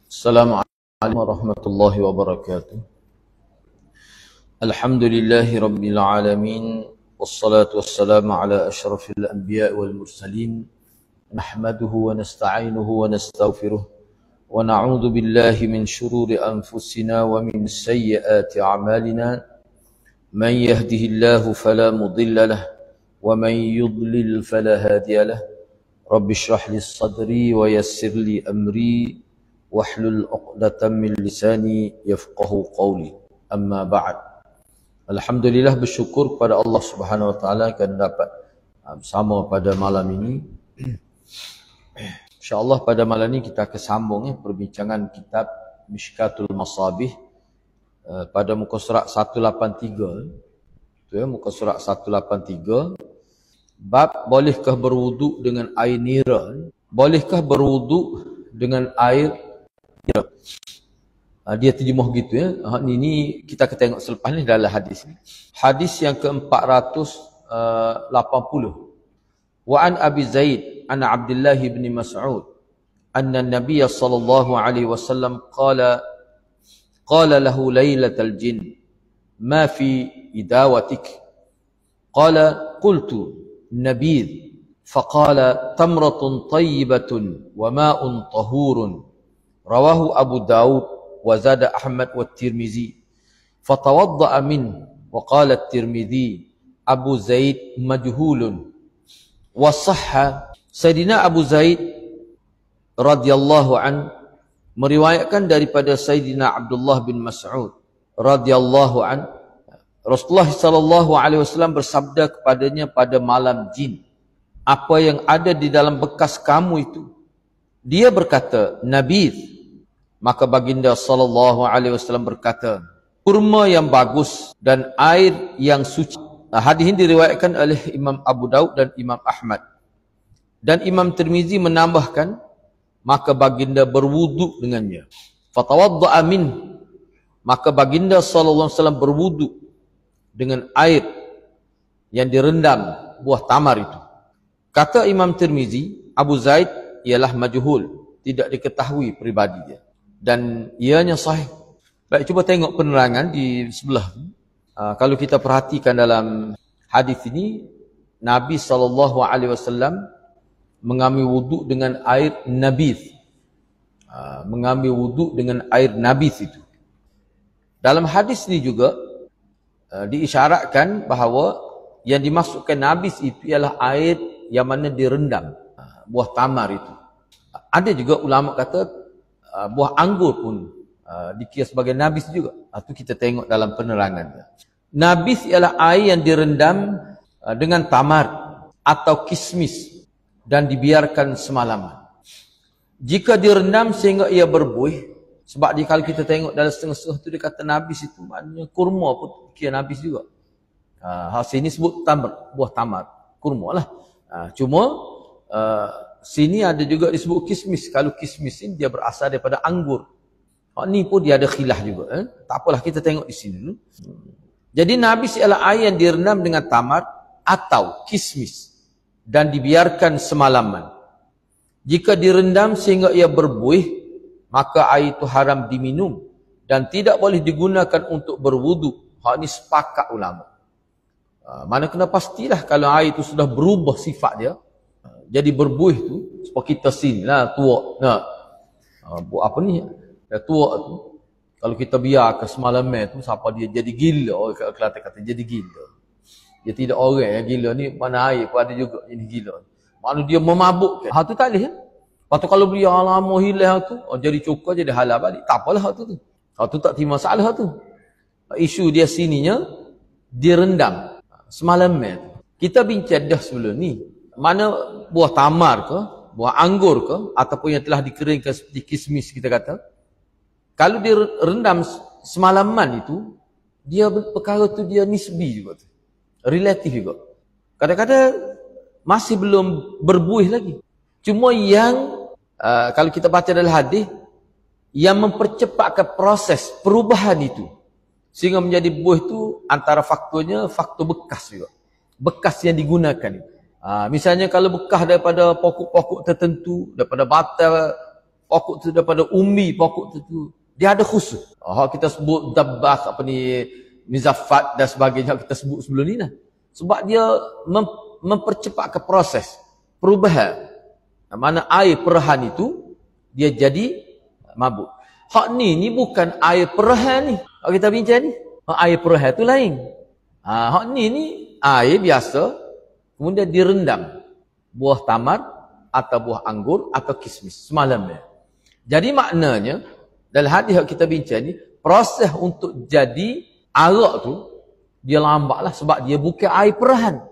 Assalamualaikum warahmatullahi wabarakatuh. Alhamdulillahi rabbil alamin. Wassalatu wassalamu ala ashrafil anbiya wal mursalin. Nahmaduhu wa nasta'inuhu wa nastaghfiruh. Wa na'udzu billahi min shururi anfusina wa min sayyiati a'malina. Man yahdihillahu fala mudilla lahu wa man yudlil fala hadiya lahu. Rabbi shrah li sadri wa yassir li amri wahlul 'uqdatam min lisani yafqahu qawli. Amma ba'd. Alhamdulillah, bersyukur kepada Allah Subhanahu wa taala kerana dapat bersama pada malam ini. Insya-Allah pada malam ini kita akan sambung perbincangan kitab Mishkatul Masabih pada muka surat 183. Tu muka surat 183. Bab bolehkah berwuduk dengan air nira? Bolehkah berwuduk dengan air nira? Dia terjemah gitu ya. Ini kita akan tengok selepas ni dalam hadis ni. Hadis yang ke-480. Wa an Abi Zaid an Abdullah bin Mas'ud anna Nabiy sallallahu alaihi wasallam qala lahu lailatal jin ma fi idawatik qala qultu nabidh faqala tamratun tayyibatun wa ma'un tahurun rawahu Abu Daud wa zada Ahmad wa Tirmizi fatawadda'a min wa qala Tirmizi Abu Zaid majhulun wa sahha. Sayyidina Abu Zaid radhiyallahu an meriwayatkan daripada Sayyidina Abdullah bin Mas'ud radhiyallahu an, Rasulullah sallallahu alaihi wasallam bersabda kepadanya pada malam jin, apa yang ada di dalam bekas kamu itu? Dia berkata, nabidh. Maka baginda sallallahu alaihi wasallam berkata, kurma yang bagus dan air yang suci. Hadis ini diriwayatkan oleh Imam Abu Daud dan Imam Ahmad. Dan Imam Tirmizi menambahkan, maka baginda berwuduk dengannya. Fatawadda'a min. Maka baginda sallallahu alaihi wasallam berwuduk dengan air yang direndam buah tamar itu. Kata Imam Tirmizi, Abu Zaid ialah majhul, tidak diketahui peribadi dia, dan ianya sahih. Baik, cuba tengok penerangan di sebelah. Kalau kita perhatikan dalam hadis ini, Nabi SAW mengambil wuduk dengan air nabith. Mengambil wuduk dengan air nabith itu. Dalam hadis ini juga diisyaratkan bahawa yang dimasukkan nabith itu ialah air yang mana direndam, buah tamar itu. Ada juga ulama kata buah anggur pun dikira sebagai nabis juga. Itu kita tengok dalam penerangannya. Nabis ialah air yang direndam dengan tamar atau kismis dan dibiarkan semalaman. Jika direndam sehingga ia berbuih, sebab kalau kita tengok dalam setengah-setengah itu dia kata nabis itu maknanya kurma pun kira nabis juga. Sini sebut tamar, buah tamar, kurma lah. Cuma sini ada juga disebut kismis. Kalau kismis ini dia berasal daripada anggur. Ni pun dia ada khilaf juga. Tak apalah, kita tengok di sini dulu. Jadi nabis ialah air yang direndam dengan tamar atau kismis dan dibiarkan semalaman. Jika direndam sehingga ia berbuih, maka air itu haram diminum dan tidak boleh digunakan untuk berwuduk. Ini sepakat ulama. Mana kena pastilah kalau air itu sudah berubah sifat dia, jadi berbuih tu, seperti kita sini lah, tuak. Buat apa ni? Tuak tu, kalau kita biarkan semalam tu, siapa dia jadi gila. Orang Kelantan kata jadi gila. Dia tidak orang yang gila ni, mana air pun ada juga jadi gila. Maksudnya dia memabukkan. Tu tak boleh. Lepas tu kalau biar lama hilang tu, jadi cuka, jadi halal balik. Tak apalah tu. Tu tak terima masalah tu. Isu dia sininya, direndam semalam tu. Kita bincang dah sebelum ni. Mana buah tamar ke, buah anggur ke, ataupun yang telah dikeringkan seperti kismis kita kata, kalau dia rendam semalaman itu, dia perkara tu dia nisbi juga tu. Relatif juga. Kadang-kadang masih belum berbuih lagi. Cuma yang kalau kita baca dalam hadis, yang mempercepatkan proses perubahan itu sehingga menjadi buih itu antara faktornya faktor bekas juga. Bekas yang digunakan itu. Misalnya kalau bekas daripada pokok-pokok tertentu, daripada batang pokok tu daripada ummi, pokok tu dia ada khusus. Kita sebut dabbah, mizaffat dan sebagainya kita sebut sebelum ni lah. Sebab dia mempercepat ke proses perubahan. Mana air perahan itu dia jadi mabuk. Hak ni bukan air perahan ni. Kalau kita bincang ni, air perahan tu lain. Hak ni air biasa kemudian direndam buah tamar atau buah anggur atau kismis semalam ni. Jadi maknanya dalam hadis yang kita bincang ni, proses untuk jadi arak tu dia lambatlah sebab dia bukan air perahan.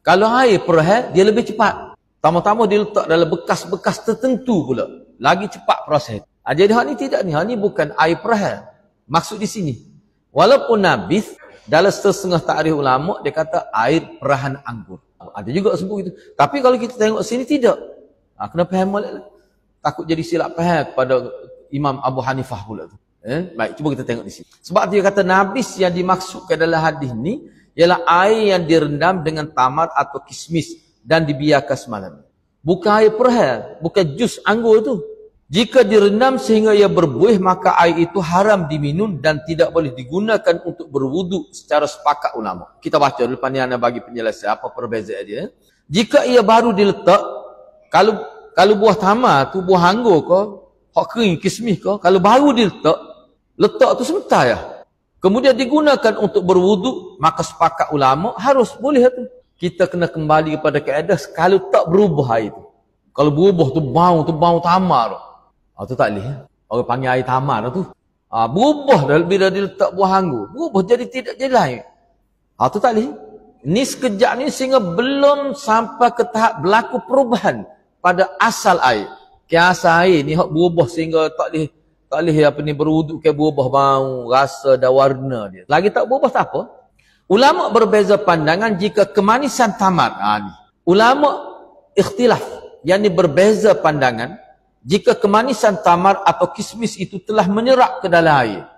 Kalau air perahan dia lebih cepat. Tama-tama dia letak dalam bekas-bekas tertentu pula. Lagi cepat proses. Jadi hak ni tidak ni. Hak ni bukan air perahan. Maksud di sini. Walaupun nabis, dalam setengah takrif ulama dia kata air perahan anggur. Ada juga sebut itu. Tapi kalau kita tengok sini tidak. Kena faham balik lah. Takut jadi silap faham kepada Imam Abu Hanifah pula tu. Baik, cuba kita tengok di sini. Sebab dia kata nabis yang dimaksudkan dalam hadis ni ialah air yang direndam dengan tamar atau kismis dan dibiarkan semalam. Bukan air perahan, bukan jus anggur tu. Jika direndam sehingga ia berbuih, maka air itu haram diminum dan tidak boleh digunakan untuk berwuduk secara sepakat ulama. Kita baca dulu lepas ni ana bagi penjelasan apa perbezaan dia. Jika ia baru diletak, kalau buah tamar tu, buah anggur ke, hak kering, kismis ke, kalau baru letak tu sebentar ya. Kemudian digunakan untuk berwuduk, maka sepakat ulama harus boleh tu. Kita kena kembali kepada kaedah kalau tak berubah air tu. Kalau berubah tu bau tamar. Tu tak boleh. Orang panggil air tamar tu. Berubah dah bila diletak buah anggur. Berubah jadi tidak jadi lain. Tu tak boleh. Ni sekejap ni sehingga belum sampai ke tahap berlaku perubahan pada asal air. Asal air ni hak berubah sehingga tak boleh berwuduk ke berubah bau, rasa dan warna dia. Lagi tak berubah tak apa. Ulama berbeza pandangan jika kemanisan tamar. Ni. Ulama ikhtilaf. Yang ni berbeza pandangan jika kemanisan tamar atau kismis itu telah menyerap ke dalam air.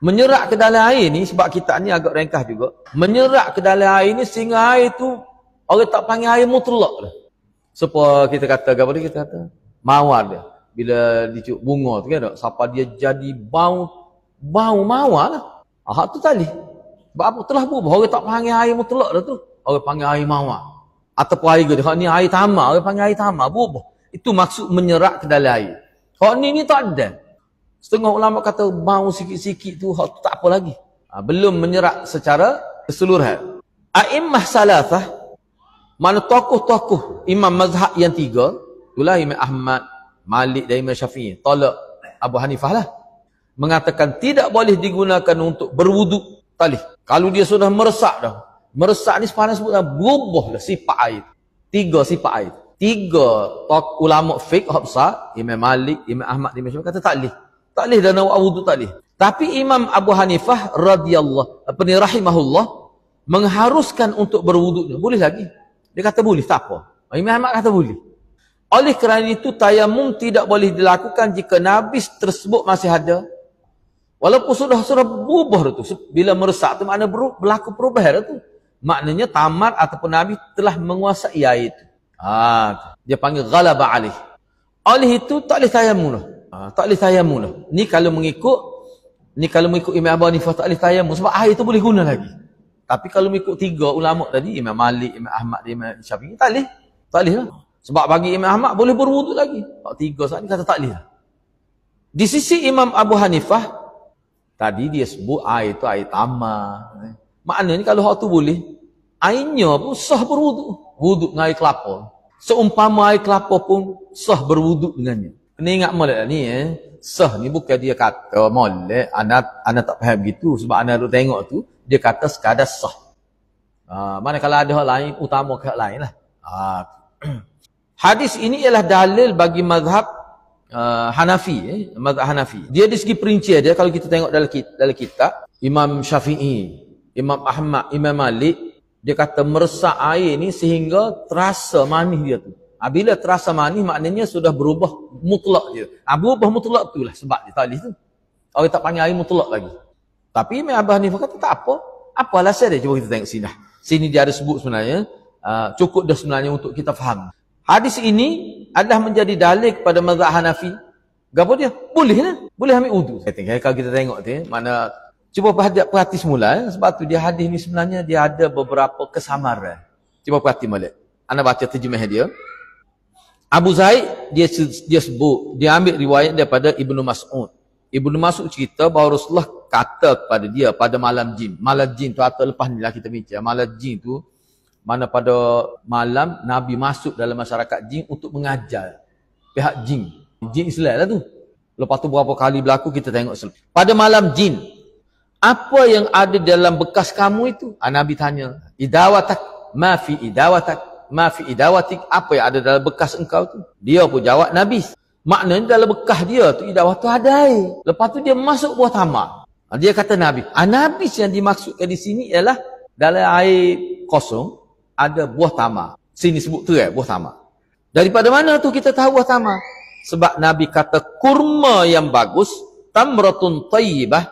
Menyerap ke dalam air ni, sebab kita ni agak ringkas juga. Menyerap ke dalam air ni sehingga air tu orang tak panggil air mutlak dah. Supaya kita kata, apa dia kita kata? Mawar dia. Bila dicium bunga tu kan, siapa dia jadi bau mawar lah. Tu tadi. Sebab apa telah berubah, orang tak panggil air mutlak dah tu. Orang panggil air mawar. Ataupun air gede, hak ni air tamar, orang panggil air tamar, berubah. Itu maksud menyerap ke dalam air. Hak ni tak ada. Setengah ulama kata bau sikit-sikit tu, hak tu tak apa lagi. Belum menyerap secara keseluruhan. A'immah salasah, mana tokoh-tokoh imam mazhab yang tiga, itulah Imam Ahmad, Malik dan Imam Syafi'i, tolak Abu Hanifah lah. Mengatakan tidak boleh digunakan untuk berwuduk. Tak boleh. Kalau dia sudah meresak dah. Meresak ni sepanjang sebut berubah dah sifat air. Tiga sifat air. Tiga ulama fiqh besar, Imam Malik, Imam Ahmad, Imam Syafi'i kata tak boleh. Tak boleh dah nak buat wuduk, tak boleh. Tapi Imam Abu Hanifah rahimahullah mengharuskan untuk berwuduk. Boleh lagi. Dia kata boleh, tak apa. Imam Ahmad kata boleh. Oleh kerana itu tayamum tidak boleh dilakukan jika nabis tersebut masih ada. Walaupun sudah berubah tu. Bila meresak tu makna berlaku perubahan tu. Maknanya tamar ataupun nabis telah menguasai air itu. Dia panggil ghalaba alih. Oleh itu tak boleh tayamum lah. Tak boleh tayamum lah. Ni kalau mengikut Imam Abu Hanifah tak boleh tayamum sebab air itu boleh guna lagi. Tapi kalau mengikut tiga ulama tadi, Imam Malik, Imam Ahmad, Imam Syafi'i, tak boleh. Tak boleh lah. Sebab bagi Imam Ahmad boleh berwuduk lagi. Tiga saat ni kata tak boleh lah. Di sisi Imam Abu Hanifah, tadi dia sebut air itu air tamar. Maknanya kalau hak tu boleh, airnya pun sah berwuduk. Wuduk dengan air kelapa. Seumpama air kelapa pun sah berwuduk dengannya. Kena ingat molek ni sah ni bukan dia kata molek, anda tak faham gitu sebab anda duk tengok tu, dia kata sekadar sah. Manakala ada hal lain, utama ke hal lain lah. Hadis ini ialah dalil bagi mazhab Hanafi, mazhab Hanafi. Dia di segi perincian dia, kalau kita tengok dalam kitab, Imam Syafi'i, Imam Ahmad, Imam Malik, dia kata meresak air ni sehingga terasa manis dia tu. Bila terasa manis maknanya sudah berubah mutlak dia. Berubah mutlak tu lah sebab dia tak boleh tu. Orang tak panggil air mutlak lagi. Tapi Imam Abu Hanifah kata tak apa. Apa alasan dia? Cuba kita tengok sini. Sini dia ada sebut sebenarnya. Cukup dah sebenarnya untuk kita faham. Hadis ini adalah menjadi dalil kepada mazhab Hanafi Gapo dia? Boleh lah. Boleh ambil wudu. Kalau kita tengok tu, mana cuba perhati semula. Sebab tu dia hadis ni sebenarnya dia ada beberapa kesamaran. Cuba perhati balik. Anda baca terjemah dia. Abu Zaid dia sebut, dia ambil riwayat daripada Ibnu Mas'ud. Ibnu Mas'ud cerita bahawa Rasulullah kata kepada dia pada malam jin. Malam jin tu atau lepas ni lah kita bincang. Malam jin tu mana pada malam Nabi masuk dalam masyarakat jin untuk mengajar pihak jin. Jin Islam lah tu. Lepas tu berapa kali berlaku kita tengok. Pada malam jin, apa yang ada dalam bekas kamu itu? Nabi tanya, idawatak, ma fi idawatak, ma fi idawatik, apa yang ada dalam bekas engkau tu? Dia pun jawab Nabi. Maknanya dalam bekas dia tu, idawah tu ada air. Lepas tu dia masuk buah tamak. Dia kata Nabi. Nabi yang dimaksudkan di sini ialah dalam air kosong, ada buah tamak. Sini sebut tu buah tamak. Daripada mana tu kita tahu buah tamak? Sebab Nabi kata kurma yang bagus, tamratun tayyibah,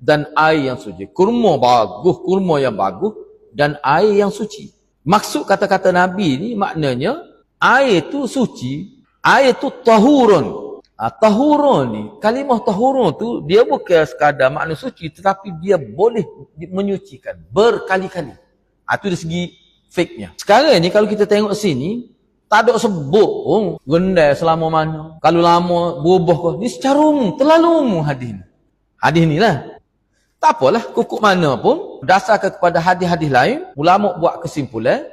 dan air yang suci. Kurma bagus, kurma yang bagus, dan air yang suci. Maksud kata-kata Nabi ni maknanya air tu suci, air tu tahurun. Tahurun ni, kalimah tahurun tu dia bukan sekadar makna suci, tetapi dia boleh menyucikan berkali-kali. Itu dari segi fake-nya. Sekarang ni kalau kita tengok sini, tak ada sebut rendai selama mana. Kalau lama berubah ke. Ni secara umum, terlalu umum hadis ni. Hadis ni lah. Tak apalah, kukuk mana pun, berdasarkan kepada hadis-hadis lain, ulama buat kesimpulan,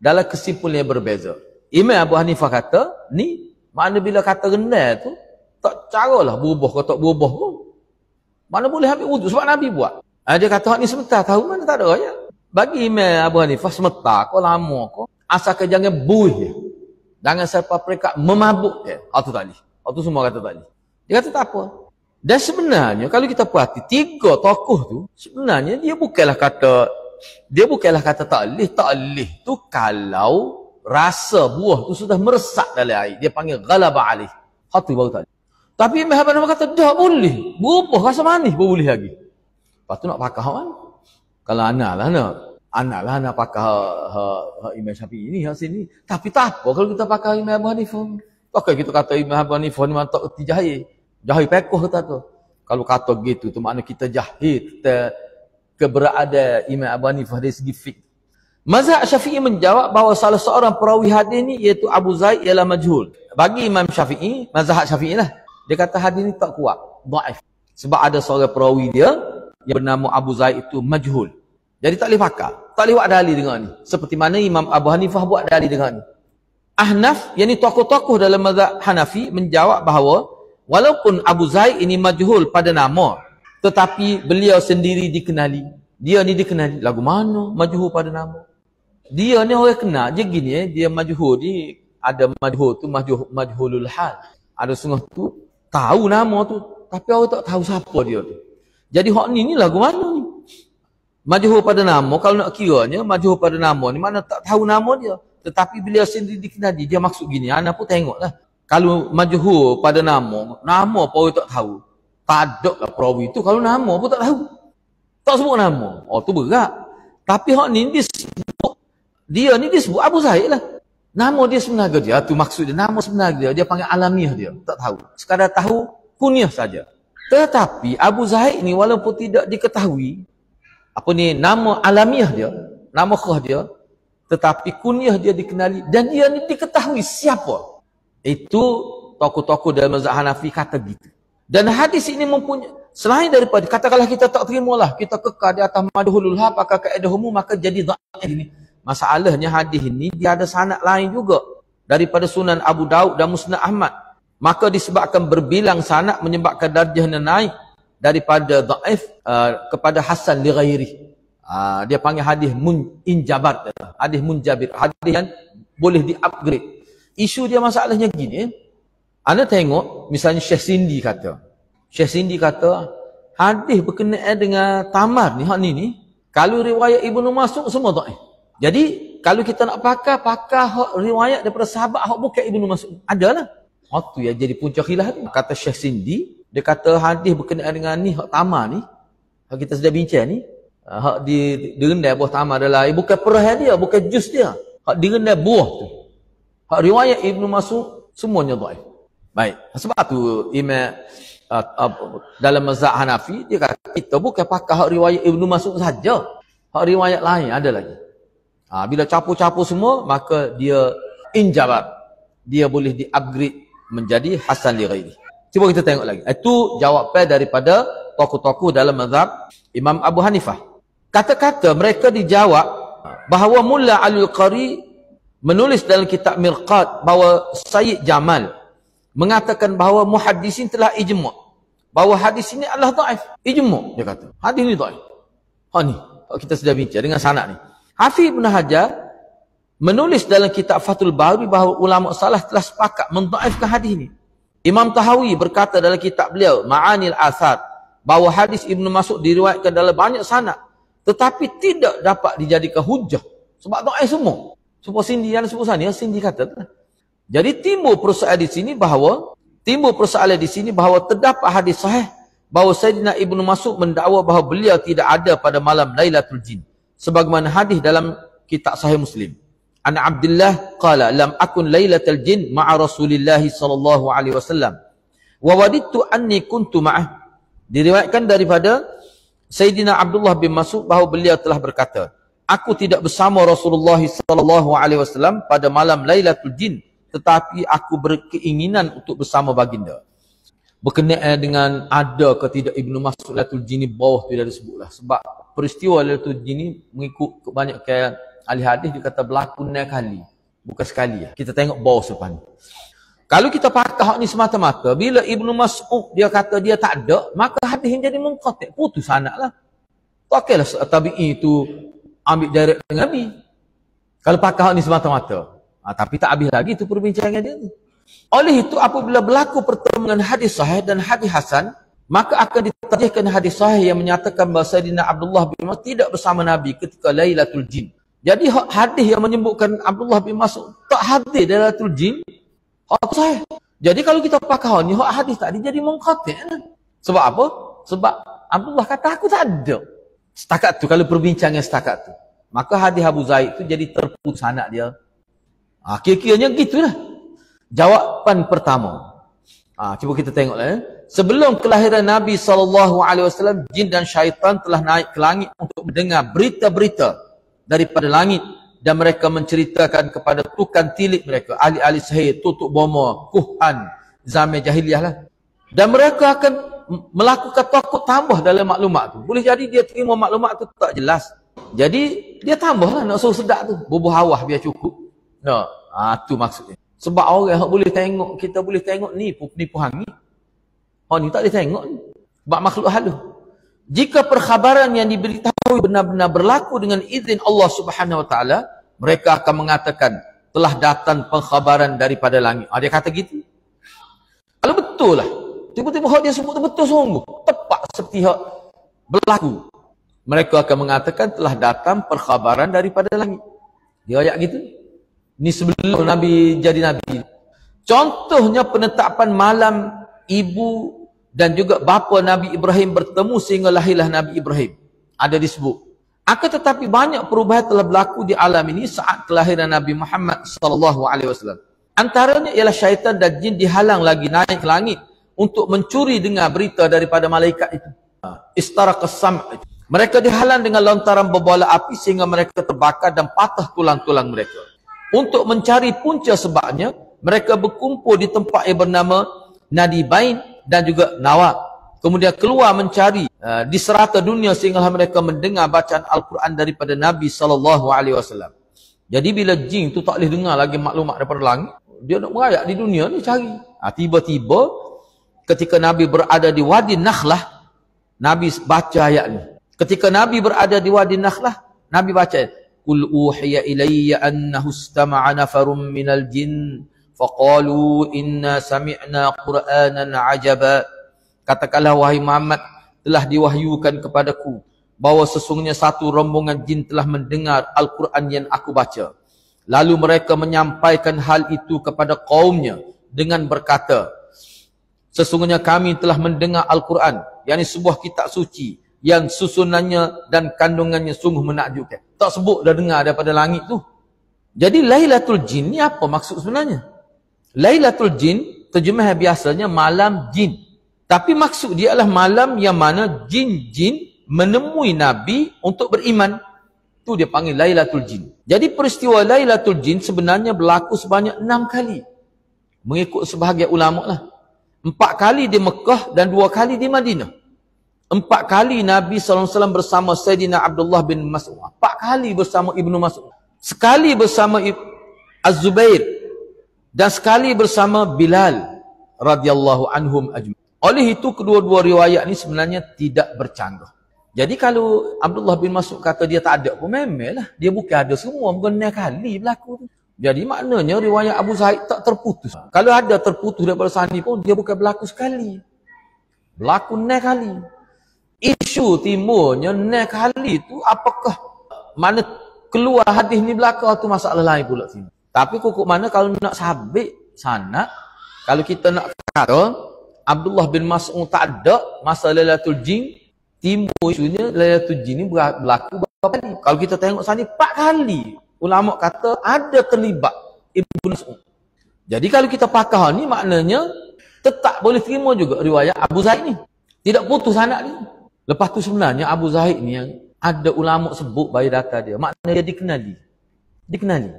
dalam kesimpulan yang berbeza. Imam Abu Hanifah kata, ni, mana bila kata rendai tu, tak caralah berubah ke tak berubah pun. Mana boleh ambil wuduk, sebab Nabi buat. Dia kata, ni sebentar tahu, mana tak ada ayat. Bagi Imam Abu Hanifah, sebentar, kau lama kau, asalkan jangan buih. Jangan serta peringkat memabuk dia. Itu tadi. Itu semua kata tadi. Dia kata tak apa. Dan sebenarnya kalau kita perhati tiga tokoh tu sebenarnya dia bukanlah kata tak boleh tu kalau rasa buah tu sudah meresap dalam air. Dia panggil ghalaba alih. Itu baru tadi. Tapi Imam Hanbal kata dah boleh. Berubah rasa manis pun boleh lagi. Lepas tu nak pakar kan? Kalau anak lah nak pakai Imam Syafi'i ni sini. Tapi tak apa kalau kita pakai Imam Abu Hanifah. Takkan kita kata Imam Abu Hanifah ni tak erti jahil. Jahil pekoh kata tu. Kalau kata gitu tu makna kita jahil kita keberadaan Imam Abu Hanifah dari segi fiqh. Mazhab Syafi'i menjawab bahawa salah seorang perawi hadis ni iaitu Abu Zaid ialah majhul. Bagi Imam Syafi'i, mazhab Syafi'i lah. Dia kata hadis ni tak kuat, dhaif. Sebab ada seorang perawi dia yang bernama Abu Zaid itu majhul. Jadi tak boleh pakai. Tak boleh buat dalil dengan ni. Seperti mana Imam Abu Hanifah buat dalil dengan ni. Ahnaf, yang ni tokoh-tokoh dalam mazhab Hanafi menjawab bahawa walaupun Abu Zaid ini majhul pada nama, tetapi beliau sendiri dikenali. Dia ni dikenali. Lagu mana majhul pada nama? Dia ni orang kenal. Dia gini dia majhul ni, ada majhul tu majhulul hal. Ada setengah tu tahu nama tu, tapi orang tak tahu siapa dia tu. Jadi hak ni lagu mana ni? Majhul pada nama, kalau nak kiranya majhul pada nama ni mana tak tahu nama dia, tetapi beliau sendiri dikenali. Dia maksud gini, anda pun tengoklah. Kalau majhul pada nama apa orang tak tahu. Tak ada lah perawi tu kalau nama pun tak tahu. Tak sebut nama. Tu berat. Tapi hak ni disebut, dia ni disebut Abu Zaid lah. Nama dia sebenarnya dia, tu maksud dia, nama sebenarnya dia panggil alamiah dia. Tak tahu. Sekadar tahu kunyah saja. Tetapi Abu Zaid ni walaupun tidak diketahui nama alamiah dia, nama khas dia, tetapi kunyah dia dikenali dan dia ni diketahui siapa. Itu tokoh-tokoh dalam mazhab Hanafi kata gitu. Dan hadis ini mempunyai, selain daripada, katakanlah kita tak terimalah, kita kekal di atas madhulul haq, pakai kaedah umum, maka jadi dhaif ini. Masalahnya hadis ini dia ada sanad lain juga daripada Sunan Abu Daud dan Musnad Ahmad. Maka disebabkan berbilang sanad menyebabkan darjahnya naik daripada dhaif kepada hasan li ghairi. Dia panggil hadis munjabar, hadis munjabir, hadis yang boleh di-upgrade. Isu dia masalahnya gini, anda tengok misalnya Syekh Sindi kata hadis berkenaan dengan tamar ni, hak ni kalau riwayat Ibnu Mas'ud semua dhaif. Jadi kalau kita nak pakai hak riwayat daripada sahabat hak bukan Ibnu Mas'ud, adalah. Tu yang jadi punca khilaf ni. Kata Syekh Sindi, dia kata hadis berkenaan dengan ni, hak tamar ni, hak kita sudah bincang ni, hak direndai buah tamar adalah bukan perah dia, bukan jus dia, hak direndai buah tu. Hak riwayat Ibnu Mas'ud semuanya dhaif. Baik. Sebab tu Imam dalam mazhab Hanafi dia kata kita bukan pakai hak riwayat Ibnu Mas'ud saja. Hak riwayat lain ada lagi. Bila capur-capur semua maka dia injabar. Dia boleh di-upgrade menjadi hasan li ghairi. Cuba kita tengok lagi. Itu jawapan daripada tokoh-tokoh dalam mazhab Imam Abu Hanifah. Kata-kata mereka dijawab bahawa Mulla Al-Qari menulis dalam kitab Mirqat bahawa Sayyid Jamal mengatakan bahawa muhaddisin telah ijma' bahawa hadis ini adalah dhaif. Ijma' dia kata. Hadis ini dhaif. Ni kita sudah bincang dengan sanad ni. Hafiz Ibn Hajar menulis dalam kitab Fathul Bari bahawa ulama salah telah sepakat mendhaifkan hadis ini. Imam Tahawi berkata dalam kitab beliau Ma'anil Athar bahawa hadis Ibnu Mas'ud diriwayatkan dalam banyak sanad tetapi tidak dapat dijadikan hujah sebab dhaif semua. Semua Sindi yang sebut sana, Sindi kata. Jadi timbul persoalan di sini bahawa terdapat hadis sahih bahawa Sayyidina Ibnu Mas'ud mendakwa bahawa beliau tidak ada pada malam Lailatul Jin sebagaimana hadis dalam kitab Sahih Muslim. An Abdullah qala lam akun Lailatul Jin ma'a Rasulillah sallallahu alaihi wasallam wa wadidtu anni kuntu ma'ah. Diriwayatkan daripada Sayyidina Abdullah bin Mas'ud bahawa beliau telah berkata, aku tidak bersama Rasulullah sallallahu alaihi wasallam pada malam Lailatul Jin, tetapi aku berkeinginan untuk bersama baginda. Berkenaan dengan ada ke tidak Ibnu Mas'ud Lailatul Jin ni bawah tu dah disebutlah. Sebab peristiwa Lailatul Jin ni mengikut kebanyakan ahli hadis dia kata berlaku 6 kali, bukan sekali. Kita tengok bawah sepan. Kalau kita pakai hak ni semata-mata, bila Ibnu Mas'ud dia kata dia tak ada, maka hadis yang jadi munqati', putus sanadlah. Tak okeylah tabi'i itu ambil direct dengan Nabi. Kalau pakai hak ni semata-mata. Tapi tak habis lagi itu perbincangan dia tu. Oleh itu apabila berlaku pertemuan hadis sahih dan hadis hasan, maka akan ditarjihkan hadis sahih yang menyatakan bahawa Sayyidina Abdullah bin Mas'ud tidak bersama Nabi ketika Lailatul Jin. Jadi hadis yang menyebutkan Abdullah bin Mas'ud tak hadir Lailatul Jin, hak sahih. Jadi kalau kita pakai hak ni, hak hadis tadi jadi munqati'. Sebab apa? Sebab Abdullah kata aku tak ada. Setakat tu, kalau perbincangan setakat tu, maka hadis Abu Zaid tu jadi terputus anak dia. Kira-kiranya gitulah. Jawapan pertama. Cuba kita tengoklah. Sebelum kelahiran Nabi SAW, jin dan syaitan telah naik ke langit untuk mendengar berita-berita daripada langit dan mereka menceritakan kepada tukang tilik mereka, ahli-ahli sihir, tutup boma, kuhan, zaman jahiliah lah. Dan mereka akan melakukan takut tambah dalam maklumat tu. Boleh jadi dia terima maklumat tu tak jelas. Jadi dia tambahlah nak suruh sedap tu. Bubuh hawah biar cukup. Tu maksudnya. Sebab orang yang boleh tengok, kita boleh tengok ni penipu hangi. Ni tak boleh tengok ni. Sebab makhluk halus. Jika perkhabaran yang diberitahu benar-benar berlaku dengan izin Allah Subhanahu Wa Taala, mereka akan mengatakan telah datang pengkhabaran daripada langit. Dia kata gitu. Kalau betul lah. Tiba-tiba hak dia sebut tu betul sungguh. Tepat seperti hak berlaku. Mereka akan mengatakan telah datang perkhabaran daripada langit. Dia ayat gitu. Ni sebelum Nabi jadi Nabi. Contohnya penetapan malam ibu dan juga bapa Nabi Ibrahim bertemu sehingga lahirlah Nabi Ibrahim. Ada disebut. Akan tetapi banyak perubahan telah berlaku di alam ini saat kelahiran Nabi Muhammad SAW. Antaranya ialah syaitan dan jin dihalang lagi naik ke langit untuk mencuri dengar berita daripada malaikat itu. Istaraqas sam'. Mereka dihalang dengan lontaran berbola api sehingga mereka terbakar dan patah tulang-tulang mereka. Untuk mencari punca sebabnya, mereka berkumpul di tempat yang bernama Nadibain dan juga Nawa. Kemudian keluar mencari di serata dunia sehingga mereka mendengar bacaan Al-Quran daripada Nabi SAW. Jadi bila jin tu tak boleh dengar lagi maklumat daripada langit, dia nak merayak di dunia ni cari. Tiba-tiba ketika Nabi berada di Wadi Nakhlah, Nabi baca ayat ni. Ketika Nabi berada di Wadi Nakhlah, Nabi baca, Qul uhiya ilayya annahu istama'a nafarum minal jin faqalu inna sami'na Qur'anan ajaba. Katakanlah wahai Muhammad, telah diwahyukan kepadaku bahawa sesungguhnya satu rombongan jin telah mendengar Al-Quran yang aku baca. Lalu mereka menyampaikan hal itu kepada kaumnya dengan berkata, sesungguhnya kami telah mendengar Al-Quran, yakni sebuah kitab suci yang susunannya dan kandungannya sungguh menakjubkan. Tak sebut dah dengar daripada langit tu. Jadi Lailatul Jin ni apa maksud sebenarnya? Lailatul Jin terjemah biasanya malam jin. Tapi maksud dia adalah malam yang mana jin-jin menemui Nabi untuk beriman. Tu dia panggil Lailatul Jin. Jadi peristiwa Lailatul Jin sebenarnya berlaku sebanyak 6 kali. Mengikut sebahagian ulama lah. 4 kali di Mekah dan 2 kali di Madinah. 4 kali Nabi SAW bersama Sayyidina Abdullah bin Mas'ud. 4 kali bersama Ibnu Mas'ud. Sekali bersama Az-Zubair. Dan sekali bersama Bilal radhiyallahu anhum ajma'in. Oleh itu kedua-dua riwayat ni sebenarnya tidak bercanggah. Jadi kalau Abdullah bin Mas'ud kata dia tak ada pun memelah. Dia bukan ada semua, bukan 9 kali berlaku. Jadi maknanya riwayat Abu Zaid tak terputus. Kalau ada terputus daripada sana pun dia bukan berlaku sekali. Berlaku 9 kali. Isu timurnya 9 kali itu apakah mana keluar hadis ni belakang tu masalah lain pula sini. Tapi kukuk mana kalau nak sabit sana, kalau kita nak kata Abdullah bin Mas'ud tak ada masa Lailatul Jin, timur isunya Lailatul Jin ni berlaku berapa kali? Kalau kita tengok sana 4 kali. Ulama kata ada terlibat Ibnu Mas'ud. Jadi kalau kita pakar ni maknanya tetap boleh terima juga riwayat Abu Zaid ni. Tidak putus anak ni. Lepas tu sebenarnya Abu Zaid ni yang ada ulama sebut bagi data dia. Maknanya dia dikenali. Dikenali.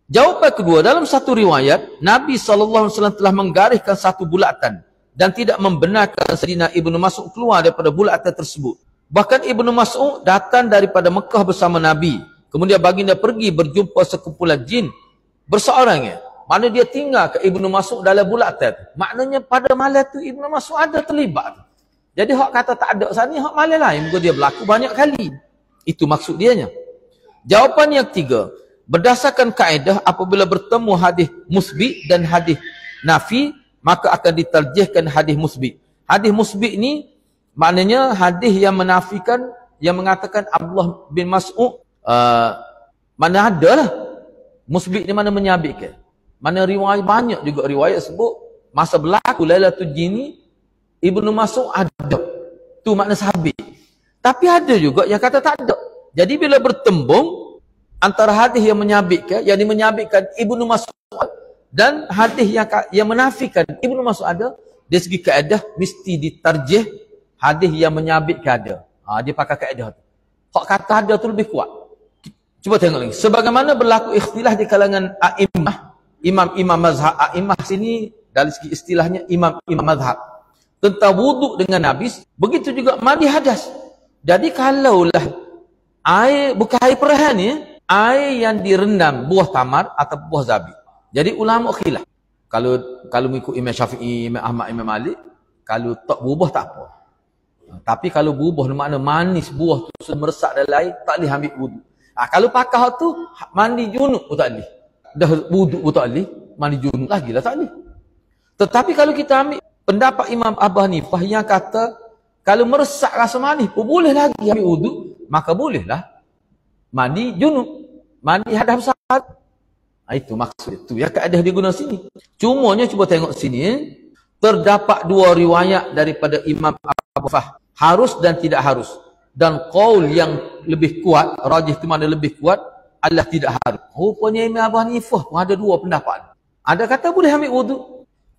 Jawapan kedua, dalam satu riwayat, Nabi SAW telah menggariskan satu bulatan dan tidak membenarkan Sayyidina Ibnu Mas'ud keluar daripada bulatan tersebut. Bahkan Ibnu Mas'ud datang daripada Mekah bersama Nabi. Kemudian baginda pergi berjumpa sekumpulan jin berseorangnya. Mana dia tinggal ke Ibnu Mas'ud dalam bulatan. Maknanya pada malam tu Ibnu Mas'ud ada terlibat. Jadi hak kata tak ada sana, hak malam lain. Dia berlaku banyak kali. Itu maksud dianya. Jawapan yang ketiga. Berdasarkan kaedah apabila bertemu hadis musbit dan hadis nafi, maka akan diterjihkan hadis musbit. Hadis musbit ni maknanya hadis yang menafikan, yang mengatakan Abdullah bin Mas'ud mana ada lah. Musbit ni mana menyabitkan. Mana riwayat banyak juga riwayat sebut masa berlaku Lailatul Jin ni Ibnu Mas'ud ada. Tu makna sabit. Tapi ada juga yang kata tak ada. Jadi bila bertembung antara hadis yang menyabitkan, yang menyabitkan Ibnu Mas'ud dan hadis yang menafikan Ibnu Mas'ud ada, dari segi kaedah mesti ditarjih hadis yang menyabitkan ada. Dia pakai kaedah tu. Hak kata ada tu lebih kuat. Cuba tengok lagi. Sebagaimana berlaku ikhtilaf di kalangan a'immah, imam-imam mazhab. A'immah sini dari segi istilahnya imam-imam mazhab. Tentang wuduk dengan habis, begitu juga mandi hadas. Jadi kalaulah air, bukan air perahan ni, air yang direndam buah tamar atau buah zabib. Jadi ulama khilaf. Kalau mengikut Imam Syafi'i, Imam Ahmad, Imam Malik, kalau tak berubah tak apa. Tapi kalau berubah makna manis buah tu meresap dalam air, tak boleh ambil wuduk. Kalau pakar tu mandi junub pun tak boleh. Dah wuduk pun tak boleh, mandi junub lagi lah tak boleh. Tetapi kalau kita ambil pendapat Imam Abu Hanifah yang kata kalau meresap rasa manis pun boleh lagi ambil wuduk, maka bolehlah mandi junub, mandi hadas besar. Itu maksud itu. Yang kaedah digunakan sini. Cumanya cuba tengok sini, terdapat 2 riwayat daripada Imam Abu Hanifah, harus dan tidak harus. Dan qaul yang lebih kuat, rajih tu mana lebih kuat, adalah tidak harus. Rupanya Imam Abu Hanifah pun ada 2 pendapat. Ada kata boleh ambil wuduk.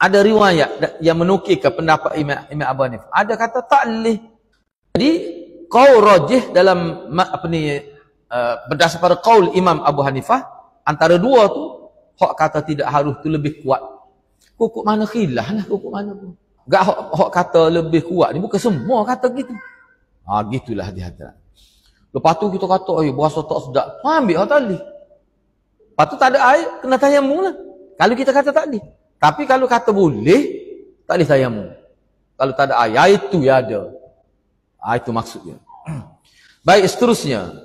Ada riwayat yang menukilkan pendapat Imam Abu Hanifah. Ada kata tak boleh. Jadi qaul rajih dalam berdasar pada qaul Imam Abu Hanifah, antara 2 tu, hak kata tidak harus tu lebih kuat. Kukuk mana khilaf lah, kukuk mana pun. Gak hak kata lebih kuat ni, bukan semua kata gitu. Gitulah dia hati. Lepas tu kita kata, berasa tak sedap. Ambil hak tali. Lepas tu tak ada air, kena tayamum lah. Kalau kita kata tak boleh. Tapi kalau kata boleh, tak boleh tayamum. Kalau tak ada air itu ya ada. Itu maksudnya. Baik, seterusnya.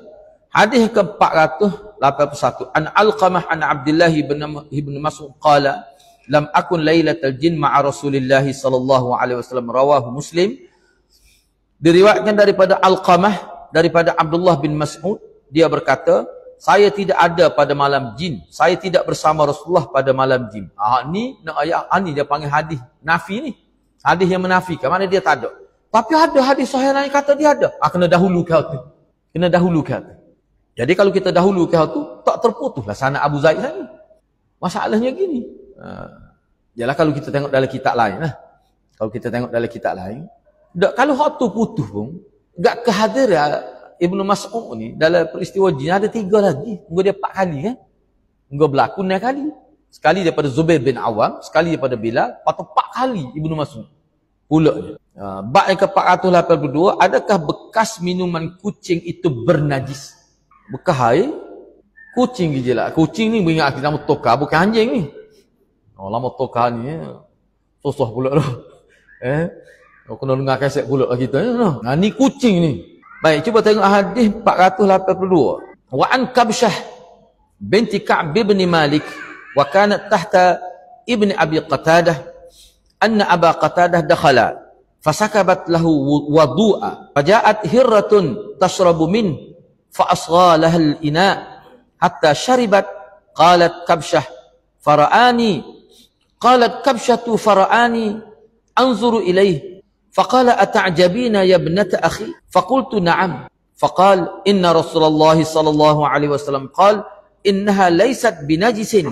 Hadis ke-481. An Alqamah an Abdullah ibn Mas'ud qala lam akun lailatal jin ma'a Rasulillah sallallahu alaihi wasallam, rawahu Muslim. Diriwayatkan daripada Alqamah daripada Abdullah bin Mas'ud, dia berkata, saya tidak ada pada malam jin. Saya tidak bersama Rasulullah pada malam jin. Ni nak ayat ni dia panggil hadis nafi ni. Hadis yang menafikan, mana dia tak ada. Tapi ada hadis sahih lain kata dia ada. Kena dahulukan tu. Kena dahulukan tu. Jadi kalau kita dahulukan tu, tak terputuslah sanad Abu Zaid tadi. Masalahnya gini. Yalah kalau kita tengok dalam kitab lain lah. Kalau kita tengok dalam kitab lain, kalau hak tu putus pun, gak kehadiran Ibnu Mas'ud ni dalam peristiwa jin ada 3 lagi. Dia 4 kali kan. Berlaku 6 kali. Sekali daripada Zubair bin Awam, sekali daripada Bilal, patut 4 kali Ibnu Mas'ud. Pulaknya. Bab yang ke-482, adakah bekas minuman kucing itu bernajis? Bekas air, kucing je lah. Kucing ni beringat kita nama tokar, bukan anjing ni. Lama tokar ni, susah pula tu. Kena dengar kaset pula lah kita. Ni kucing ni. Baik, cuba tengok hadis 482. Wa an Kabsyah binti Ka'b bin Malik wa kanat tahta ibni Abi Qatadah anna Aba Qatadah dakhala fasakabat lahu wudu'a faja'at hirratun tashrabu min fa asgha laha al-ina hatta sharibat qalat Kabsyah Kabsyatu fara'ani anzuru ilayhi فقال أتعجبين يا ابنة أخي فقلت نعم فقال إن رسول الله صلى الله عليه وسلم قال إنها ليست بنجس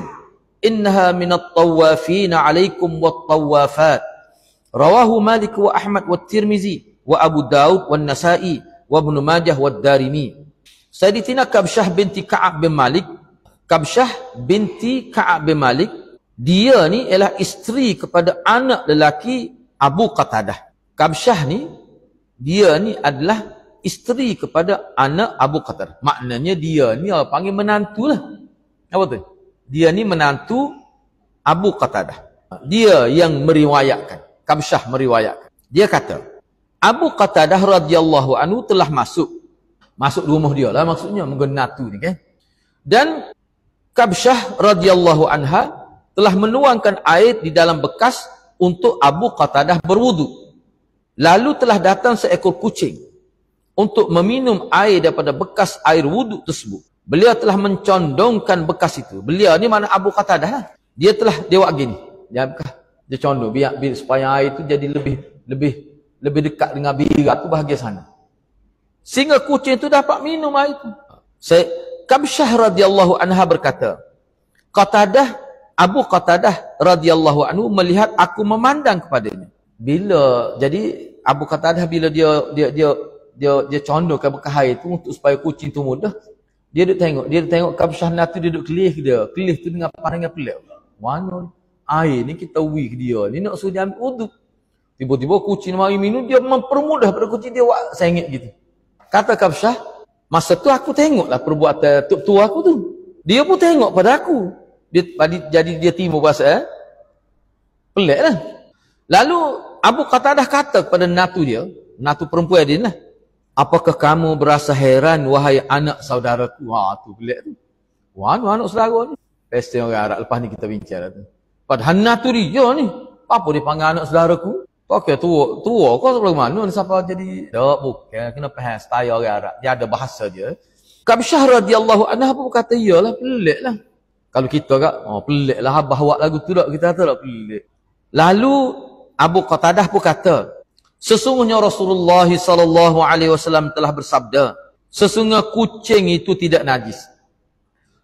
إنها من الطوافين عليكم والطوافات رواه مالك وأحمد والترمذي وأبو داود والنسائي وابن ماجه والدارمي. Sayyidatina Kabsyah binti Ka'ab bin Malik, Kabsyah binti Ka'ab bin Malik, dia ni ialah isteri kepada anak lelaki Abu Qatadah. Kabsyah ni, dia ni adalah isteri kepada anak Abu Qatadah. Maknanya dia ni panggil menantu lah. Apa tu? Dia ni menantu Abu Qatadah. Dia yang meriwayatkan. Kabsyah meriwayatkan. Dia kata, Abu Qatadah radhiyallahu anhu telah masuk rumah dia lah maksudnya, mengenatu ni kan. Dan Kabsyah radhiyallahu anha telah menuangkan air di dalam bekas untuk Abu Qatadah berwudu. Lalu telah datang seekor kucing untuk meminum air daripada bekas air wudu tersebut. Beliau telah mencondongkan bekas itu. Beliau ni mana Abu Qatadah lah. Dia buat gini. Dia condong biar supaya air itu jadi lebih dekat dengan birat tu bahagian sana. Sehingga kucing itu dapat minum air itu. Kabsyah radhiyallahu anha berkata, Abu Qatadah radhiyallahu anhu melihat aku memandang kepadanya. Jadi Abu Qatadah bila dia condongkan bekas air itu untuk supaya kucing tu mudah, dia tengok Kabsyah tu dia duduk kelih tu dengan pandangan pelik. Mana air ni kita wih dia ni nak suruh dia ambil wudu. Tiba-tiba kucing mari minum, dia mempermudah pada kucing dia buat sengit gitu. Kata Kabsyah, masa tu aku tengoklah perbuatan tua aku tu. Dia pun tengok pada aku. Jadi dia timbul bahasa pelik lah. Lalu Abu Qatadah kata kepada natu perempuan dia lah, apakah kamu berasa heran wahai anak saudaraku? Tu pelik tu. Anak saudara ni. Pesta orang Arab lepas ni kita bincang tu. Padahal natu dia ni, apa dia panggil anak saudaraku? Pakai tua kau sebelah mana ni siapa jadi? Tak, bukan. Kena faham style orang Arab. Dia ada bahasa dia. Kabsyah radhiyallahu anha pun kata, iyalah pelik lah. Kalau kita kat, pelik lah. Bahawa lagu tu tak, kita kata tak pelik. Lalu Abu Qatadah pun kata, sesungguhnya Rasulullah SAW telah bersabda, sesungguhnya kucing itu tidak najis.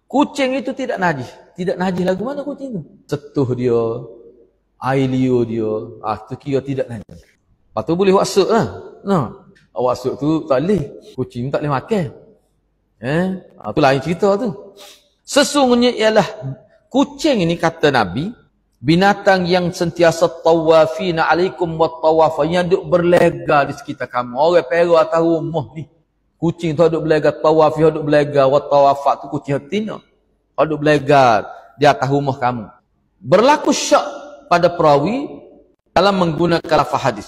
Kucing itu tidak najis. Tidak najis lagu mana kucing itu? Setuh dia, air liur dia, tu kira tidak najis. Lepas tu boleh wasuk lah. Wasuk tu tak boleh. Kucing tak boleh makan. Tu lain cerita tu. Sesungguhnya ialah kucing ini, kata Nabi, binatang yang sentiasa tawafina alaikum wa tawafa, yang duk berlega di sekitar kamu. Orang pera atas rumah ni, kucing tu duk berlega, tawafi duk berlega, wa tawafa tu kucing tina duk berlega di atas rumah kamu. Berlaku syak pada perawi dalam menggunakan lafaz hadis.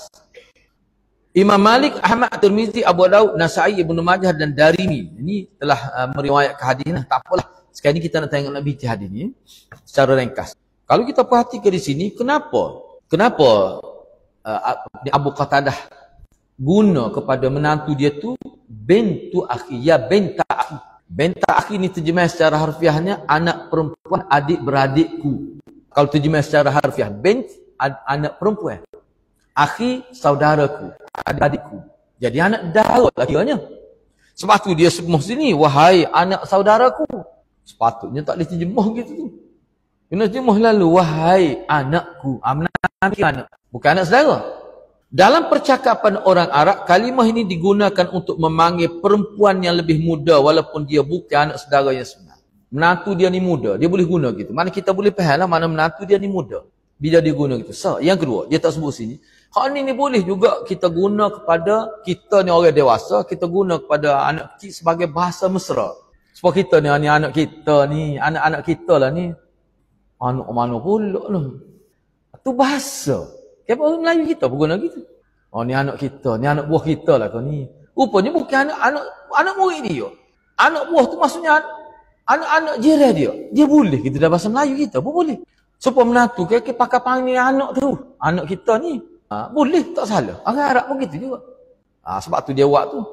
Imam Malik, Ahmad, Tirmizi, Abu Daud, Nasa'i, Ibnu Majah dan Darimi ini telah meriwayatkan hadis ni. Tak apalah, sekarang ni kita nak tengok Nabi hadis ni secara ringkas. Kalau kita perhatikan di sini, kenapa Abu Qatadah guna kepada menantu dia tu bintu akhi, ya binta akhi. Binta akhi ni terjemah secara harfiahnya anak perempuan adik beradikku. Kalau terjemah secara harfiah, bint anak perempuan, akhi saudaraku, adik-adikku. Jadi anak darah lah kiranya. Sebab tu dia semua sini, wahai anak saudaraku. Sepatutnya tak boleh terjemah gitu tu. Yunus Timur lalu, wahai anakku. Menantu anak. Bukan anak saudara. Dalam percakapan orang Arab, kalimah ini digunakan untuk memanggil perempuan yang lebih muda walaupun dia bukan anak saudara yang sebenar. Menantu dia ni muda, dia boleh guna gitu. Mana kita boleh faham lah mana menantu dia ni muda. Bila dia guna gitu. So, yang kedua, dia tak sebut sini. Hak ni boleh juga kita guna kepada kita ni orang dewasa, kita guna kepada anak kecil sebagai bahasa mesra. Sebab kita ni anak kita ni, anak-anak kita lah ni. Anak mana pula lah. Itu bahasa. Kenapa orang Melayu kita pun guna gitu? Oh ni anak kita, ni anak buah kita lah kau ni. Rupanya bukan anak murid dia. Anak buah tu maksudnya anak-anak jiran dia. Dia boleh kita dalam bahasa Melayu kita pun boleh. Supaya menantu kita pakai panggil anak tu. Anak kita ni. Boleh, tak salah. Orang Arab pun gitu juga. Sebab tu dia buat tu.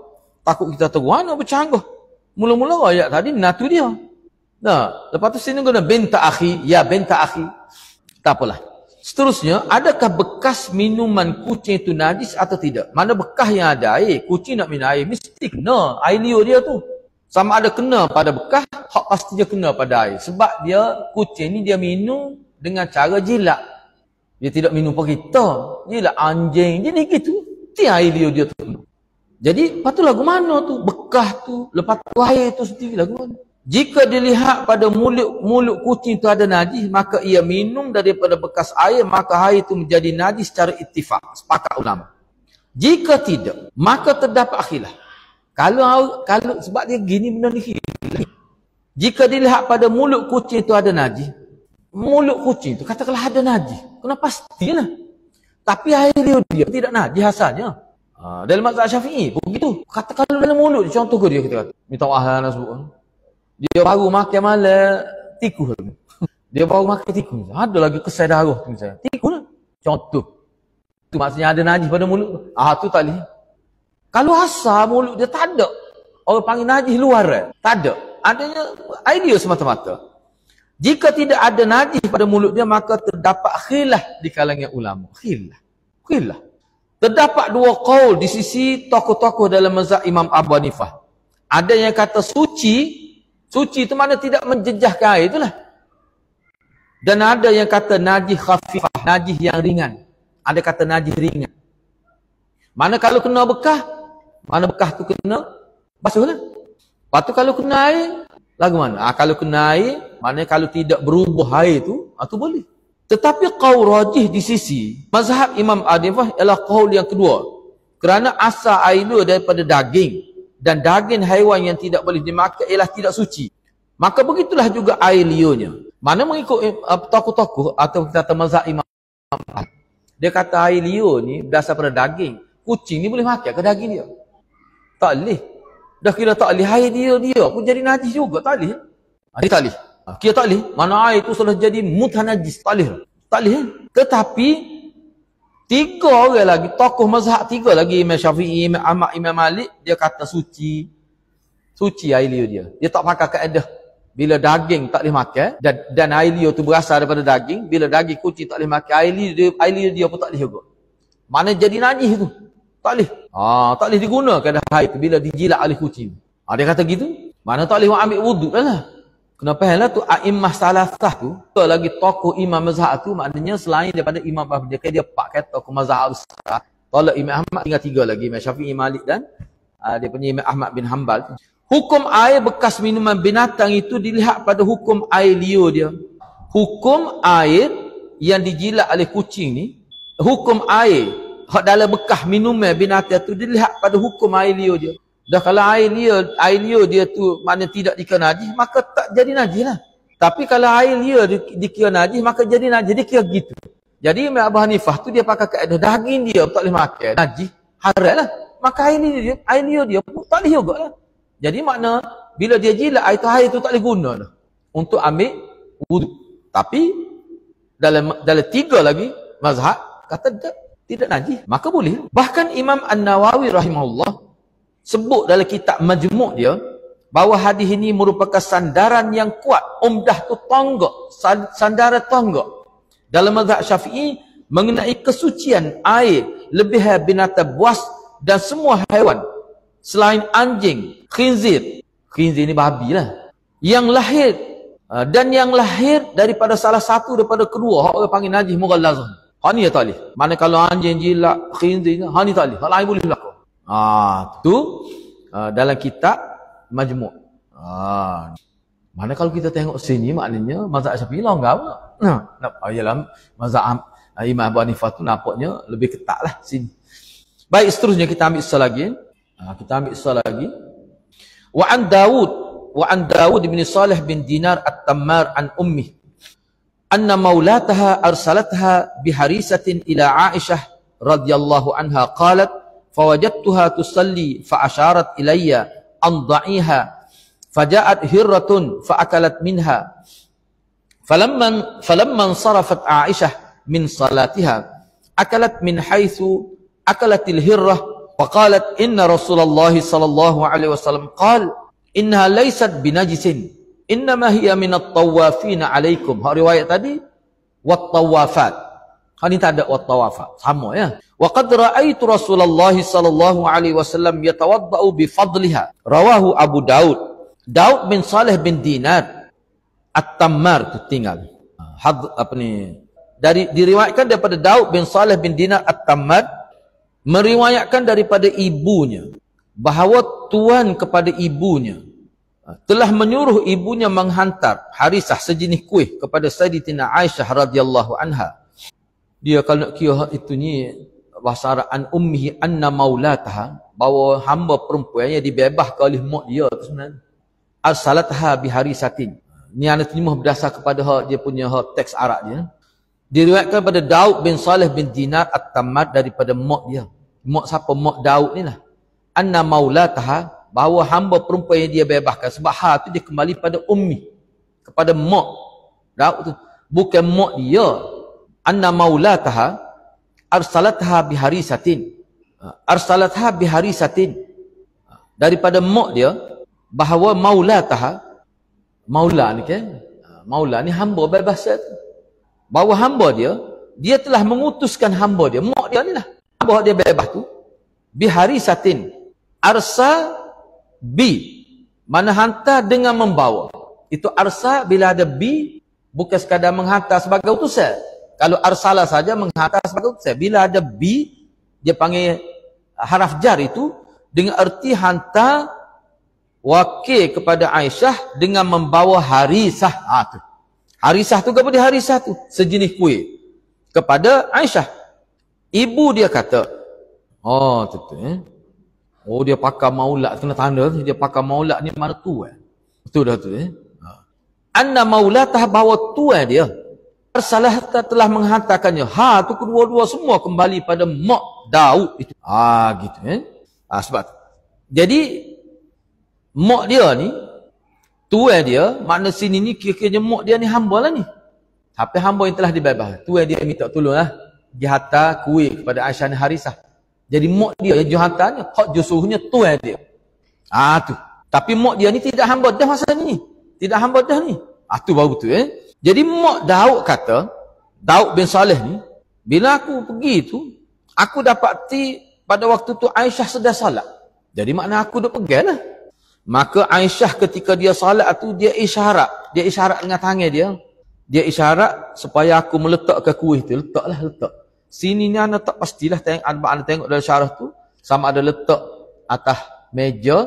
Takut kita tahu anak bercanggah. Mula-mula ayat tadi menantu dia. Nah, lepas tu sini guna benta akhi. Ya benta akhi. Tak apalah. Seterusnya, adakah bekas minuman kucing itu najis atau tidak? Mana bekas yang ada air? Kucing nak minum air, mesti kena air liur dia tu. Sama ada kena pada bekas, hak pasti dia kena pada air. Sebab dia, kucing ni dia minum dengan cara jilat. Dia tidak minum pada kita. Jilat anjing, dia ni gitu. Itu air liur dia tu. Jadi, lepas tu lagu mana tu? Bekas tu, lepas tu air tu sendiri lagu mana? Jika dilihat pada mulut kucing itu ada najis, maka ia minum daripada bekas air, maka air itu menjadi najis secara ittifaq. Sepakat ulama. Jika tidak, maka terdapat khilaf. Kalau sebab dia gini benda ni khilaf. Jika dilihat pada mulut kucing itu ada najis, mulut kucing itu katakanlah ada najis, kena pastilah. Tapi air dia tidak najis asalnya. Dalam mazhab Syafi'i begitu. Katakanlah dalam mulut, contoh dia kita kata, minta maaf nak sebut. Dia baru makan malam tikus. Dia baru makan tikus. Ada lagi kesai darah tu misalnya. Tikus lah. Contoh. Itu maksudnya ada najis pada mulut. Tu tak boleh. Kalau asal mulut dia tak ada. Orang panggil najis luar. Tak ada. Adanya idea semata-mata. Jika tidak ada najis pada mulut dia, maka terdapat khilaf di kalangan ulama. Khilaf. Terdapat dua qaul di sisi tokoh-tokoh dalam mazhab Imam Abu Hanifah. Ada yang kata suci. Suci itu mana tidak menjejahkan air itulah. Dan ada yang kata najis khafifah, najis yang ringan. Ada kata najis ringan. Mana kalau kena bekas, mana bekas tu kena basuhlah. Lepas tu kalau kena air, lagu mana? Kalau kena air, mana kalau tidak berubah air tu, tu boleh. Tetapi qaul rajih di sisi mazhab Imam Hanifah ialah qaul yang kedua. Kerana asal air itu daripada daging. Dan daging haiwan yang tidak boleh dimakan ialah tidak suci. Maka begitulah juga air liurnya. Mana mengikut tokoh-tokoh atau kita kata mazhab Imam Ahmad. Dia kata air liur ni berdasar pada daging. Kucing ni boleh makan ke daging dia? Tak boleh. Dah kira tak boleh, air dia pun jadi najis juga. Tak boleh. Dia tak boleh. Kira tak boleh. Mana air tu sudah jadi mutanajis. Tak boleh. Tak boleh. Tetapi tiga orang lagi, tokoh mazhab tiga lagi, Imam Syafi'i, Imam Ahmad, Imam Malik, dia kata suci. Suci air liur dia. Dia tak pakai kaedah. Bila daging tak boleh makan, dan air liur tu berasal daripada daging, bila daging kucing tak boleh makan, air liur dia pun tak boleh juga. Mana jadi najis tu? Tak boleh. Tak boleh digunakan dah air tu bila dijilat oleh kucing. Dia kata gitu. Mana tak boleh ambil wuduk lah. Kenapa lah tu a'immah salasah tu lagi tokoh imam mazhab tu, maknanya selain daripada imam Abu Hanifah dia pakai tokoh mazhab besar. Tolak Imam Ahmad tinggal tiga lagi, Imam Syafi'i, Malik dan dia punya Imam Ahmad bin Hanbal. Hukum air bekas minuman binatang itu dilihat pada hukum air liur dia. Hukum air yang dijilat oleh kucing ni, hukum air dalam bekas minuman binatang itu dilihat pada hukum air liur dia. Dah kalau air liur dia tu maknanya tidak dikira najis, maka tak jadi najis lah. Tapi kalau air liur dikira najis, maka jadi najis. Dia kira gitu. Jadi Imam Abu Hanifah tu dia pakai kaedah daging dia tak boleh makan, najis, haram lah. Maka air liur dia pun tak boleh juga lah. Jadi makna bila dia jilat air tu tak boleh guna dah untuk ambil wuduk. Tapi dalam tiga lagi mazhab kata tidak najis, maka boleh. Bahkan Imam An-Nawawi rahimahullah sebut dalam kitab Majmu' dia bahawa hadis ini merupakan sandaran yang kuat, umdah tu tonggak, sandaran tonggak dalam mazhab Syafi'i mengenai kesucian air lebih binatang buas dan semua haiwan selain anjing, khinzir ni babi lah, yang lahir Dan yang lahir daripada salah satu daripada kedua, orang panggil najis mughallazah. Hak ni tak boleh. Mana kalau anjing jilat, khinzir, hak ni tak boleh. Hak lain boleh berlaku. Tu dalam kitab Majmu'. Mana kalau kita tengok sini, maknanya mazhab Syafi'i langgar apa? Yalah, mazhab Imam Abu Hanifah tu nampaknya lebih ketat lah sini. Baik, seterusnya kita ambil soal lagi. Wa an Dawud bin Salih bin Dinar At-Tammar an ummi anna maulataha arsalatha biharisatin ila Aisyah radhiyallahu anha qalat fawajadtuha tusalli fa asharat ilayya an da'iha faja'at hirratun fa akalat minha falamman sarafat Aisyah min salatiha akalat min haythu akalatil hirrah faqalat inna Rasulullah sallallahu alaihi wasallam qala innaha laysat binajisin innama hiya minat tawafina alaikum. Hak riwayat tadi wat tawafat. Hak ni tak ada wat tawafat. Sama ya. Wa qad ra'aitu Rasulullah sallallahu alaihi wasallam yatawaddau bi fadliha. Rawahu Abu Daud. Daud bin Salih bin Dinar At-Tammar tu tinggal. Diriwayatkan daripada Daud bin Salih bin Dinar At-Tammar meriwayatkan daripada ibunya bahawa tuan kepada ibunya telah menyuruh ibunya menghantar harisah sejenis kuih kepada Sayyidatina Aisyah radhiyallahu anha. Dia kalau nak kira itu ni bahasa Arab an ummihi anna maulataha, bahawa hamba perempuan yang dibebaskan oleh mak dia tu sebenarnya arsalatha biharisatin. Ni ana terjemah berdasar kepada dia punya teks Arab dia. Diriwayatkan pada Daud bin Salih bin Dinar At-Tammar daripada mak dia. Mak siapa? Mak Daud ni lah. Anna maulataha, bahawa hamba perempuan yang dia bebaskan. Sebab hal tu dia kembali pada ummi, kepada mak Daud tu, bukan mak dia. Anna maulataha arsalatha biharisatin. Arsalatha biharisatin, daripada mak dia, bahawa maulataha, maula ni kan, maula ni hamba bebas tu, bahawa hamba dia telah mengutuskan hamba dia, mak dia ni lah, hamba dia bebas tu, biharisatin. Arsa bi, mana hantar dengan membawa. Itu arsa bila ada bi, bukan sekadar menghantar sebagai utusan. Kalau arsala saja menghantar sebagai utusan. Bila ada bi, dia panggil haraf jar itu dengan erti hantar wakil kepada Aisyah dengan membawa harisah. Tu. Harisah tu kepada harisah tu, sejenis kuih kepada Aisyah. Ibu dia kata, dia pakai maulat, kena tanda dia pakai maulat ni mana tu betul dah tu anna maulatah, bahawa tuan dia arsalah telah menghantarkannya. Tu kedua-dua semua kembali pada mak Daud itu. Gitu sebab tu. Jadi mak dia ni, tuan dia, makna sini ni kira-kira mak dia ni hamba lah ni. Tapi hamba yang telah dibebas. Tuan dia minta tolong lah, dia hantar kuih kepada Aisyah ni harisah. Jadi mak dia yang juhantarnya, hak jusuhnya tuan dia. Tu. Tapi mak dia ni tidak hamba dah masa ni. Tidak hamba dah ni. Tu baru tu Jadi mak Daud kata, Daud bin Salih ni, bila aku pergi tu, aku dapati pada waktu tu Aisyah sedang salat. Jadi makna aku dah pegang lah. Maka Aisyah ketika dia salat tu, dia isyarat. Dia isyarat dengan tangan dia. Dia isyarat supaya aku meletakkan kuih tu. Letak. Sini ni anda tak pastilah anda tengok dalam syarah tu, sama ada letak atas meja,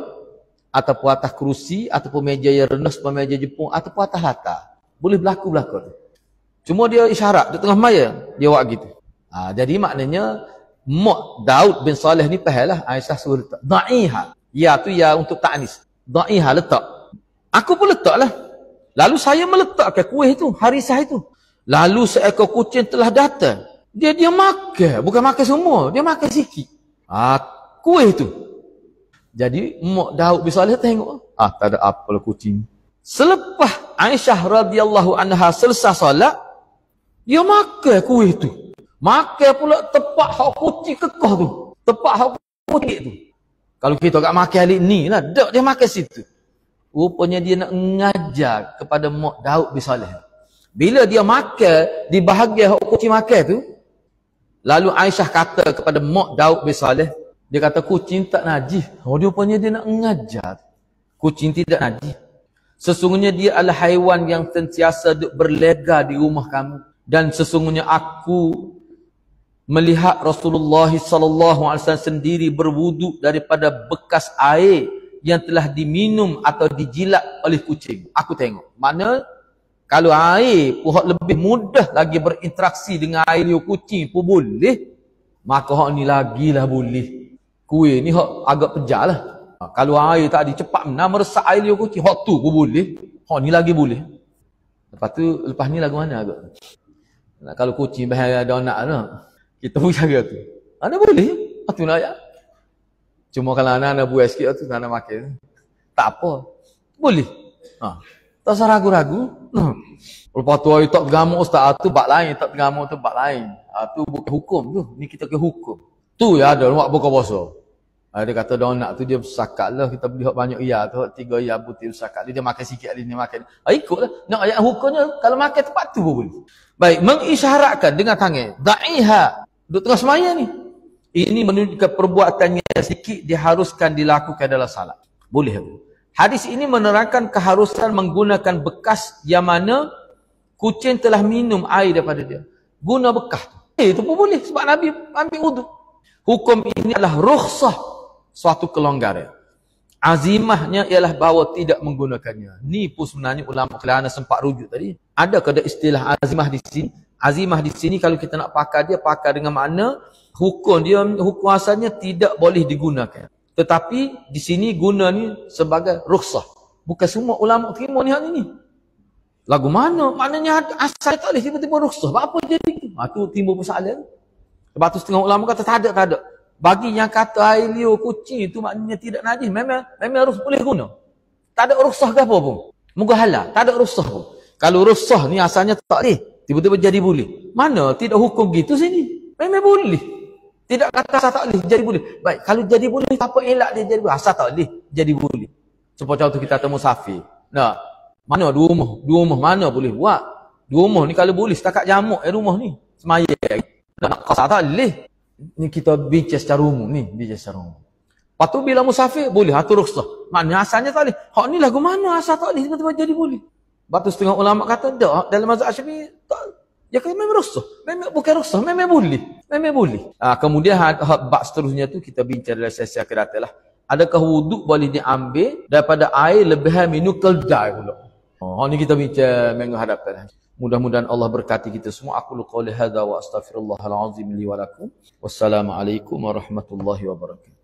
ataupun atas kerusi, ataupun meja yang rendah seperti meja Jepun, ataupun atas latar. Boleh berlaku tu. Cuma dia isyarat di tengah maya, dia buat gitu. Jadi maknanya mak Daud bin Salih ni pahalah Aisyah suruh letak. Da'iha. Ya tu ya untuk ta'nis. Da'iha, letak. Aku pun letaklah. Lalu saya meletakkan kuih itu, harisah itu. Lalu seekor kucing telah datang. Dia makan, bukan makan semua, dia makan sikit. Kuih tu. Jadi mak Daud bin Salih tengok, tak ada apalah kucing. Selepas Aisyah radhiyallahu anha selesai solat, dia makan kuih tu. Makan pula tepak hak kucing kekah tu. Tepak hak kucing tu. Kalau kita tak makan alik ni lah, dia makan situ. Rupanya dia nak mengajar kepada mak Daud bin Salih. Bila dia makan di bahagian hak kucing makan tu, lalu Aisyah kata kepada mak Daud bin Salih, dia kata kucing tak najis. Dia rupanya dia nak mengajar kucing tidak najis. Sesungguhnya dia adalah haiwan yang sentiasa berlega di rumah kamu. Dan sesungguhnya aku melihat Rasulullah sallallahu alaihi wasallam sendiri berwuduk daripada bekas air yang telah diminum atau dijilat oleh kucing. Aku tengok. Mana kalau air pun lebih mudah lagi berinteraksi dengan air liur kucing pun boleh, maka hak ni lagilah boleh. Kuih ni hak agak pejar lah. Kalau air tadi cepat meresak air liur kucing, hak tu pun boleh. Hak ni lagi boleh. Lepas ni lagu mana agak? Nah, kalau kucing bahaya ada anak tu, kita pun jaga tu. Mana boleh? Tu nak ya. Cuma kalau anak-anak buat sikit tu tak nak makan. Tak apa. Boleh. Tak usah ragu-ragu. Lepas tu air tak tergamuk ustaz tu bab lain, tak tergamuk tu bab lain. Tu bukan hukum tu. Ni kita ke hukum. Tu ya ada buat buka puasa. Dia kata donak tu dia bersakat lah. Kita beli banyak iya tu. 3 iya butir bersakat. Dia makan sikit hari ni makan. Ikutlah. Nak ayat hukumnya. Kalau makan tempat tu pun boleh. Baik. Mengisyaratkan dengan tangan. Da'iha. Duduk tengah semaya ni. Ini menunjukkan perbuatannya sikit diharuskan dilakukan dalam salat. Boleh. Hadis ini menerangkan keharusan menggunakan bekas yang mana kucing telah minum air daripada dia. Guna bekas tu. Itu pun boleh. Sebab Nabi ambil wuduk. Hukum ini adalah rukhsah. Suatu kelonggaran. Azimahnya ialah bahawa tidak menggunakannya. Ni pun sebenarnya ulama kelana sempat rujuk tadi. Ada kada istilah azimah di sini? Azimah di sini kalau kita nak pakai dia, pakai dengan makna hukum dia, hukum asalnya tidak boleh digunakan. Tetapi di sini guna ni sebagai rukhsah. Bukan semua ulama terima ni hal ini. Lagu mana? Maknanya asal tak boleh tiba-tiba rukhsah. Apa jadi? Tu timbul persoalan. Sebab tu setengah ulama kata tak ada. Bagi yang kata air liur kucing itu maknanya tidak najis, memang harus boleh guna. Tak ada rukhsah ke apa pun. Moga halal, tak ada rukhsah pun. Kalau rukhsah ni asalnya tak boleh, tiba-tiba jadi boleh. Mana tidak hukum gitu sini. Memang boleh. Tidak kata asal tak boleh, jadi boleh. Baik, kalau jadi boleh, apa elak dia jadi boleh? Asal tak boleh, jadi boleh. Seperti contoh kita temu musafir. Nah, mana dua rumah mana boleh buat? Dua rumah ni kalau boleh setakat jamuk rumah ni. Semaya. Nak asal tak boleh. Ni kita bincang secara umum ni, Lepas tu bila musafir boleh atur rukhsah. Maknanya asalnya tak boleh. Hak ni lagu mana asal tak boleh tiba-tiba jadi boleh. Lepas tu setengah ulama kata dak dalam mazhab Syafi'i tak. Ya kan memang rukhsah. Memang bukan rukhsah, memang boleh. Kemudian bab seterusnya tu kita bincang dalam sesi akan datanglah. Adakah wuduk boleh diambil daripada air lebihan minum keldai pula? Ni kita bincang minggu hadapan. Mudah-mudahan Allah berkati kita semua. Aku qouli hadza wa astaghfirullahal azim li wa lakum. Wassalamualaikum warahmatullahi wabarakatuh.